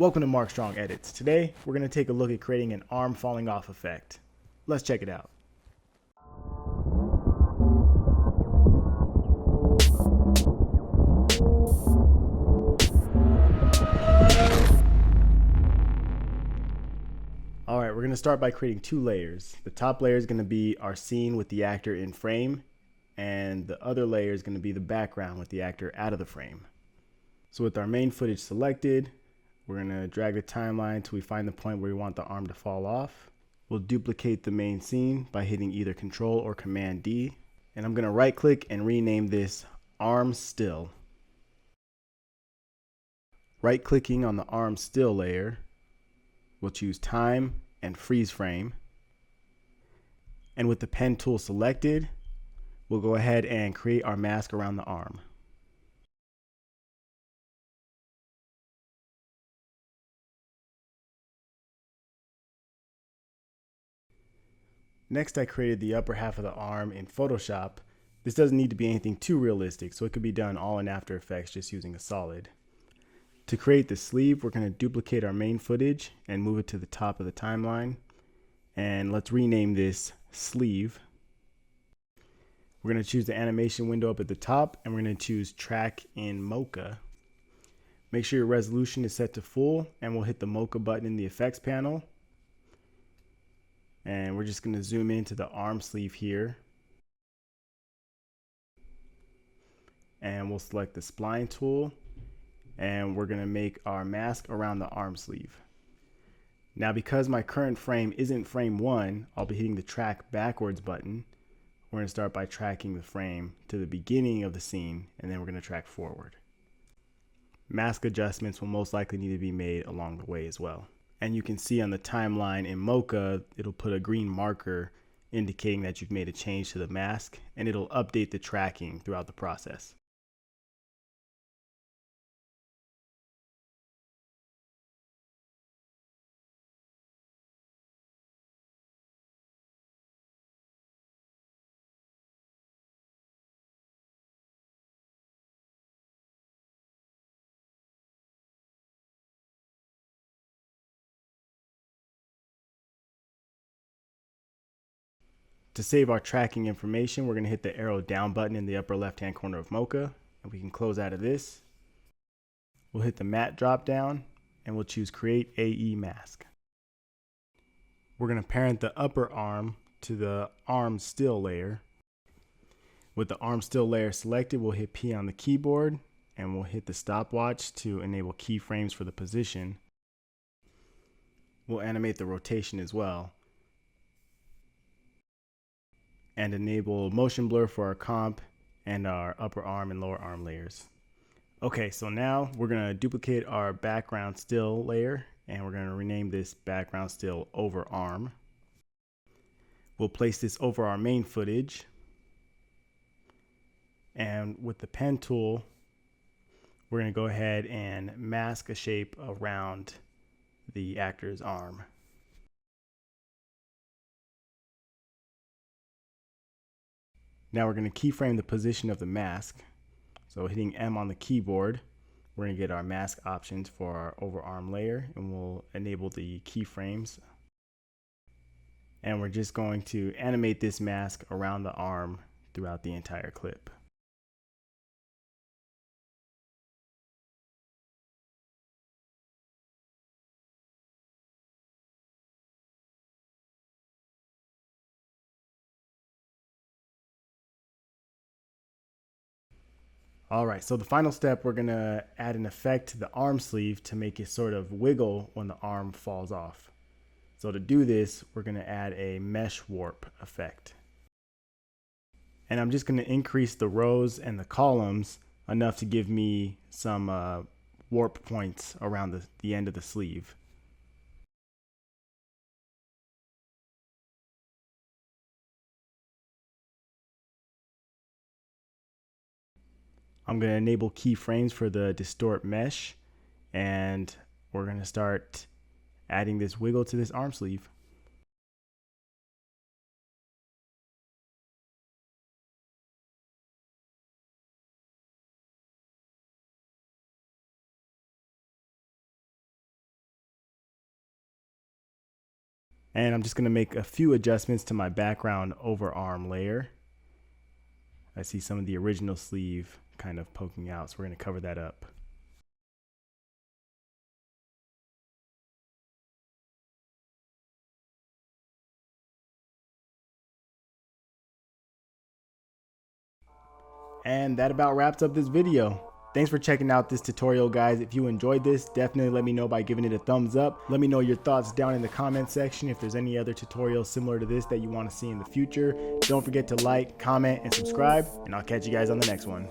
Welcome to MarcStrong Edits. Today, we're going to take a look at creating an arm falling off effect. Let's check it out. Alright, we're going to start by creating two layers. The top layer is going to be our scene with the actor in frame, and the other layer is going to be the background with the actor out of the frame. So with our main footage selected, we're going to drag the timeline until we find the point where we want the arm to fall off. We'll duplicate the main scene by hitting either Control or Command D. And I'm going to right click and rename this Arm Still. Right clicking on the Arm Still layer, we'll choose Time and Freeze Frame. And with the pen tool selected, we'll go ahead and create our mask around the arm. Next, I created the upper half of the arm in Photoshop. This doesn't need to be anything too realistic, so it could be done all in After Effects just using a solid. To create the sleeve, we're going to duplicate our main footage and move it to the top of the timeline. And let's rename this Sleeve. We're going to choose the animation window up at the top, and we're going to choose Track in Mocha. Make sure your resolution is set to full, and we'll hit the Mocha button in the effects panel. And we're just going to zoom into the arm sleeve here. And we'll select the spline tool. And we're going to make our mask around the arm sleeve. Now, because my current frame isn't frame 1, I'll be hitting the track backwards button. We're going to start by tracking the frame to the beginning of the scene, and then we're going to track forward. Mask adjustments will most likely need to be made along the way as well. And you can see on the timeline in Mocha, it'll put a green marker indicating that you've made a change to the mask, and it'll update the tracking throughout the process. To save our tracking information, we're going to hit the arrow down button in the upper left hand corner of Mocha, and we can close out of this. We'll hit the matte drop down, and we'll choose Create AE Mask. We're going to parent the upper arm to the Arm Still layer. With the Arm Still layer selected, we'll hit P on the keyboard, and we'll hit the stopwatch to enable keyframes for the position. We'll animate the rotation as well, and enable motion blur for our comp and our upper arm and lower arm layers. Okay, so now we're going to duplicate our background still layer, and we're going to rename this background still over arm. We'll place this over our main footage, and with the pen tool, we're going to go ahead and mask a shape around the actor's arm. Now we're going to keyframe the position of the mask. So hitting M on the keyboard, we're going to get our mask options for our overarm layer, and we'll enable the keyframes. And we're just going to animate this mask around the arm throughout the entire clip. Alright, so the final step, we're going to add an effect to the arm sleeve to make it sort of wiggle when the arm falls off. So to do this, we're going to add a mesh warp effect. And I'm just going to increase the rows and the columns enough to give me some warp points around the end of the sleeve. I'm going to enable keyframes for the distort mesh, and we're going to start adding this wiggle to this arm sleeve. And I'm just going to make a few adjustments to my background overarm layer. I see some of the original sleeve kind of poking out, so we're going to cover that up. And that about wraps up this video. Thanks for checking out this tutorial, guys. If you enjoyed this, definitely let me know by giving it a thumbs up. Let me know your thoughts down in the comment section if there's any other tutorials similar to this that you want to see in the future. Don't forget to like, comment, and subscribe, and I'll catch you guys on the next one.